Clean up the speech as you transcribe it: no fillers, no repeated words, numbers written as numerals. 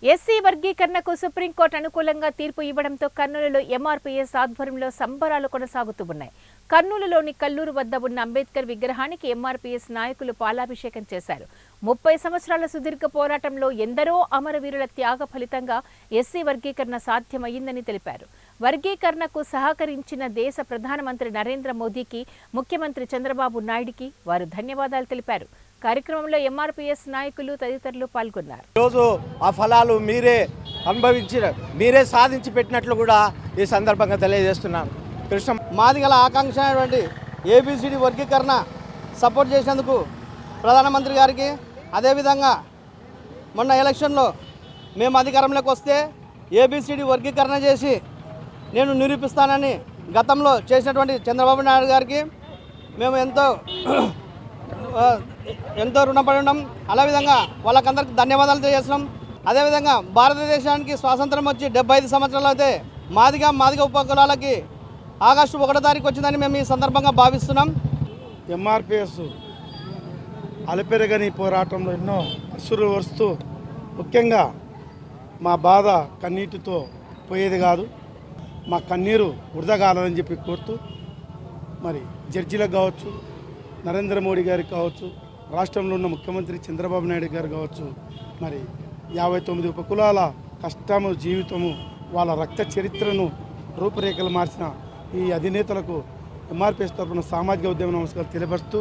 SC వర్గీకరణకు supreme court అనుకూలంగా తీర్పు ఇవ్వడంతో కర్నూలులో ఎంఆర్పీఎస్ ఆధ్వర్యంలో సంబరాలు కొనసాగుతూ ఉన్నాయి. కర్నూలులోని కల్లూరు వద్ద ఉన్న అంబేద్కర్ విగ్రహానికి ఎంఆర్పీఎస్ నాయకులు పాలాభిషేకం చేశారు. 30 సంవత్సరాల సుదీర్ఘ పోరాటంలో ఎందరో అమరవీరుల త్యాగ ఫలితంగా ఎస్సీ వర్గీకరణ సాధ్యమయ్యిందని తెలిపారు. వర్గీకరణకు సహకరించిన దేశ ప్రధానమంత్రి నరేంద్ర మోదీకి, ముఖ్యమంత్రి చంద్రబాబు నాయుడుకి వారు ధన్యవాదాలు తెలిపారు. కార్యక్రమంలో ఎంఆర్పీఎస్ నాయకులు తదితరులు పాల్గొన్నారు. రోజు ఆ ఫలాలు మీరే సాధించి పెట్టినట్లు కూడా ఈ సందర్భంగా తెలియజేస్తున్నాను. కృష్ణ మాదిగల ఆకాంక్ష అయినటువంటి ఏబిసిడి వర్గీకరణ సపోర్ట్ చేసినందుకు ప్రధానమంత్రి గారికి, అదేవిధంగా మొన్న ఎలక్షన్లో మేము అధికారంలోకి వస్తే ఏబిసిడి వర్గీకరణ చేసి నేను నిరూపిస్తానని గతంలో చేసినటువంటి చంద్రబాబు నాయుడు గారికి మేము ఎంతో రుణపడి ఉన్నాం. అదేవిధంగా వాళ్ళకందరికీ ధన్యవాదాలు తెలియజేస్తున్నాం. అదేవిధంగా భారతదేశానికి స్వాతంత్రం వచ్చి 75 సంవత్సరాలు అయితే మాదిగ ఉపకులాలకి ఆగస్టు 1వ తారీఖు వచ్చిందని మేము ఈ సందర్భంగా భావిస్తున్నాం. ఎంఆర్పిఎస్ అలపెరగని పోరాటంలో ఎన్నో అసురులు వస్తూ ముఖ్యంగా మా బాధ కన్నీటితో పోయేది కాదు. మా కన్నీరు వృధా కాలని చెప్పి కోరుతూ మరి జడ్జీలకు కావచ్చు, నరేంద్ర మోడీ గారికి కావచ్చు, రాష్ట్రంలో ఉన్న ముఖ్యమంత్రి చంద్రబాబు నాయుడు గారు కావచ్చు, మరి 59 ఉపకులాల కష్టము, జీవితము, వాళ్ళ రక్త చరిత్రను రూపురేఖలు మార్చిన ఈ అధినేతలకు ఎంఆర్పీఎస్ తరఫున సామాజిక ఉద్యమ నమస్కారాలు తెలియపరుస్తూ